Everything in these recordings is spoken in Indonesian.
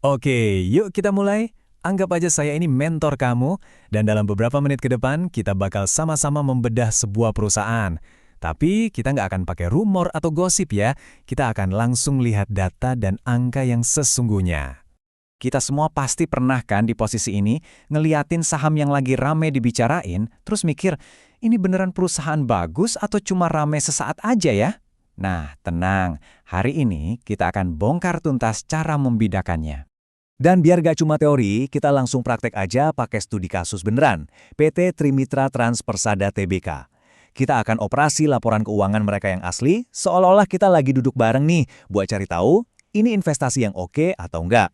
Oke, yuk kita mulai. Anggap aja saya ini mentor kamu, dan dalam beberapa menit ke depan kita bakal sama-sama membedah sebuah perusahaan. Tapi kita nggak akan pakai rumor atau gosip ya, kita akan langsung lihat data dan angka yang sesungguhnya. Kita semua pasti pernah kan di posisi ini, ngeliatin saham yang lagi rame dibicarain, terus mikir, ini beneran perusahaan bagus atau cuma rame sesaat aja ya? Nah, tenang, hari ini kita akan bongkar tuntas cara membedakannya. Dan biar gak cuma teori, kita langsung praktek aja pakai studi kasus beneran. PT Trimitra Trans Persada Tbk. Kita akan operasi laporan keuangan mereka yang asli, seolah-olah kita lagi duduk bareng nih, buat cari tahu, ini investasi yang oke atau enggak.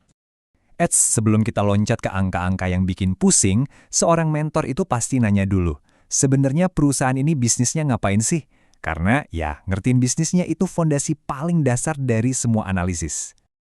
Sebelum kita loncat ke angka-angka yang bikin pusing, seorang mentor itu pasti nanya dulu, sebenarnya perusahaan ini bisnisnya ngapain sih? Karena ya, ngertiin bisnisnya itu fondasi paling dasar dari semua analisis.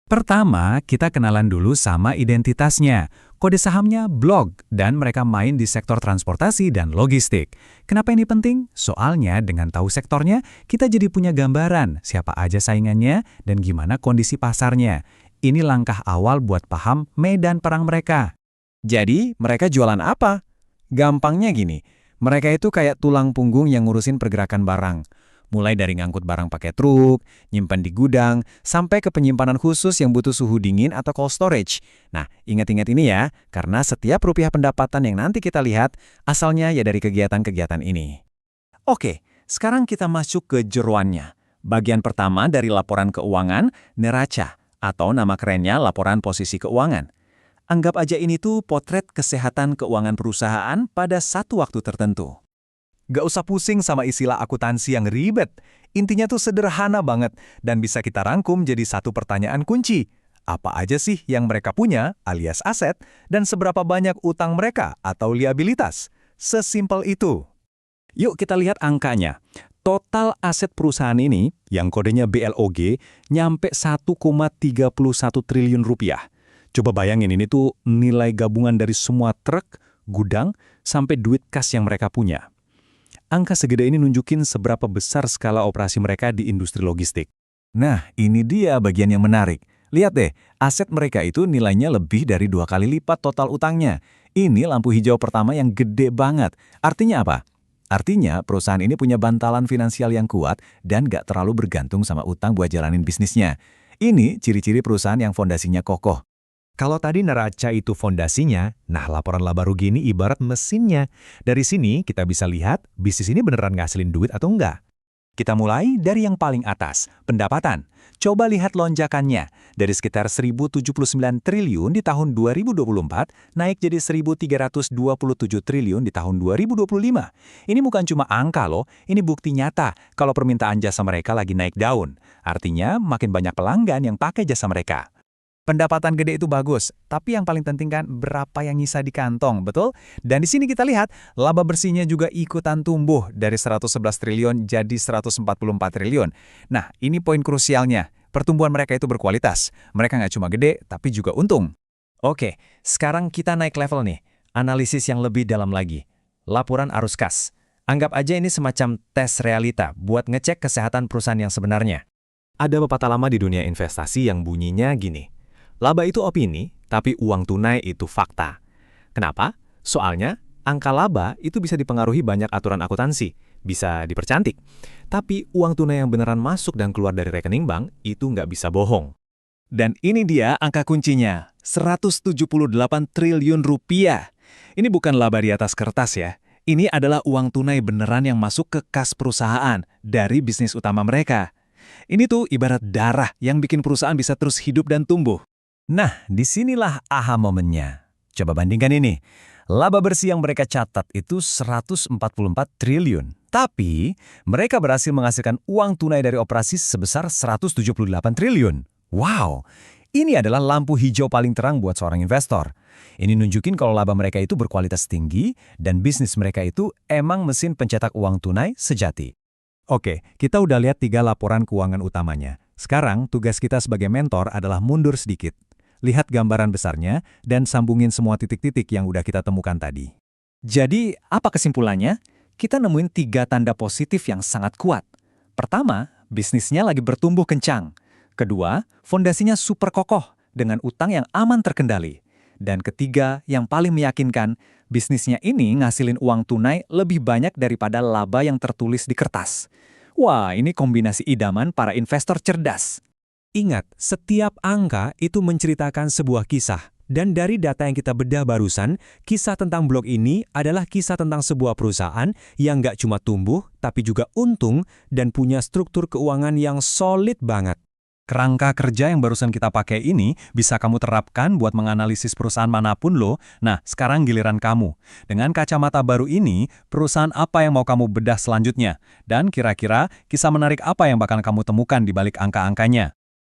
Pertama, kita kenalan dulu sama identitasnya. Kode sahamnya blog, dan mereka main di sektor transportasi dan logistik. Kenapa ini penting? Soalnya dengan tahu sektornya, kita jadi punya gambaran siapa aja saingannya dan gimana kondisi pasarnya. Ini langkah awal buat paham medan perang mereka. Jadi, mereka jualan apa? Gampangnya gini, mereka itu kayak tulang punggung yang ngurusin pergerakan barang. Mulai dari ngangkut barang pakai truk, nyimpan di gudang, sampai ke penyimpanan khusus yang butuh suhu dingin atau cold storage. Nah, ingat-ingat ini ya, karena setiap rupiah pendapatan yang nanti kita lihat, asalnya ya dari kegiatan-kegiatan ini. Oke, sekarang kita masuk ke jeroannya. Bagian pertama dari laporan keuangan, neraca, atau nama kerennya laporan posisi keuangan. Anggap aja ini tuh potret kesehatan keuangan perusahaan pada satu waktu tertentu. Gak usah pusing sama istilah akuntansi yang ribet. Intinya tuh sederhana banget dan bisa kita rangkum jadi satu pertanyaan kunci. Apa aja sih yang mereka punya alias aset dan seberapa banyak utang mereka atau liabilitas? Sesimpel itu. Yuk kita lihat angkanya. Total aset perusahaan ini, yang kodenya BLOG, nyampe 1,31 triliun rupiah. Coba bayangin ini tuh nilai gabungan dari semua truk, gudang, sampai duit kas yang mereka punya. Angka segede ini nunjukin seberapa besar skala operasi mereka di industri logistik. Nah, ini dia bagian yang menarik. Lihat deh, aset mereka itu nilainya lebih dari 2 kali lipat total utangnya. Ini lampu hijau pertama yang gede banget. Artinya apa? Artinya perusahaan ini punya bantalan finansial yang kuat dan gak terlalu bergantung sama utang buat jalanin bisnisnya. Ini ciri-ciri perusahaan yang fondasinya kokoh. Kalau tadi neraca itu fondasinya, nah laporan laba rugi ini ibarat mesinnya. Dari sini kita bisa lihat bisnis ini beneran ngasilin duit atau enggak. Kita mulai dari yang paling atas, pendapatan. Coba lihat lonjakannya. Dari sekitar 1.079 triliun di tahun 2024, naik jadi 1.327 triliun di tahun 2025. Ini bukan cuma angka loh, ini bukti nyata kalau permintaan jasa mereka lagi naik daun. Artinya makin banyak pelanggan yang pakai jasa mereka. Pendapatan gede itu bagus, tapi yang paling penting kan berapa yang nyisa di kantong, betul? Dan di sini kita lihat, laba bersihnya juga ikutan tumbuh dari 111 triliun jadi 144 triliun. Nah, ini poin krusialnya. Pertumbuhan mereka itu berkualitas. Mereka nggak cuma gede, tapi juga untung. Oke, sekarang kita naik level nih. Analisis yang lebih dalam lagi. Laporan arus kas. Anggap aja ini semacam tes realita buat ngecek kesehatan perusahaan yang sebenarnya. Ada pepatah lama di dunia investasi yang bunyinya gini. Laba itu opini, tapi uang tunai itu fakta. Kenapa? Soalnya, angka laba itu bisa dipengaruhi banyak aturan akuntansi, bisa dipercantik. Tapi uang tunai yang beneran masuk dan keluar dari rekening bank itu nggak bisa bohong. Dan ini dia angka kuncinya, 178 triliun rupiah. Ini bukan laba di atas kertas ya. Ini adalah uang tunai beneran yang masuk ke kas perusahaan dari bisnis utama mereka. Ini tuh ibarat darah yang bikin perusahaan bisa terus hidup dan tumbuh. Nah, disinilah aha momennya. Coba bandingkan ini. Laba bersih yang mereka catat itu 144 triliun. Tapi, mereka berhasil menghasilkan uang tunai dari operasi sebesar 178 triliun. Wow, ini adalah lampu hijau paling terang buat seorang investor. Ini nunjukin kalau laba mereka itu berkualitas tinggi dan bisnis mereka itu emang mesin pencetak uang tunai sejati. Oke, kita udah lihat 3 laporan keuangan utamanya. Sekarang, tugas kita sebagai mentor adalah mundur sedikit. Lihat gambaran besarnya, dan sambungin semua titik-titik yang udah kita temukan tadi. Jadi, apa kesimpulannya? Kita nemuin 3 tanda positif yang sangat kuat. Pertama, bisnisnya lagi bertumbuh kencang. Kedua, fondasinya super kokoh. dengan utang yang aman terkendali. Dan ketiga, yang paling meyakinkan, bisnisnya ini ngasilin uang tunai lebih banyak daripada laba yang tertulis di kertas. Wah, ini kombinasi idaman para investor cerdas. Ingat, setiap angka itu menceritakan sebuah kisah. Dan dari data yang kita bedah barusan, kisah tentang blog ini adalah kisah tentang sebuah perusahaan yang nggak cuma tumbuh, tapi juga untung dan punya struktur keuangan yang solid banget. Kerangka kerja yang barusan kita pakai ini bisa kamu terapkan buat menganalisis perusahaan manapun loh. Nah, sekarang giliran kamu. Dengan kacamata baru ini, perusahaan apa yang mau kamu bedah selanjutnya? Dan kira-kira kisah menarik apa yang bakal kamu temukan di balik angka-angkanya?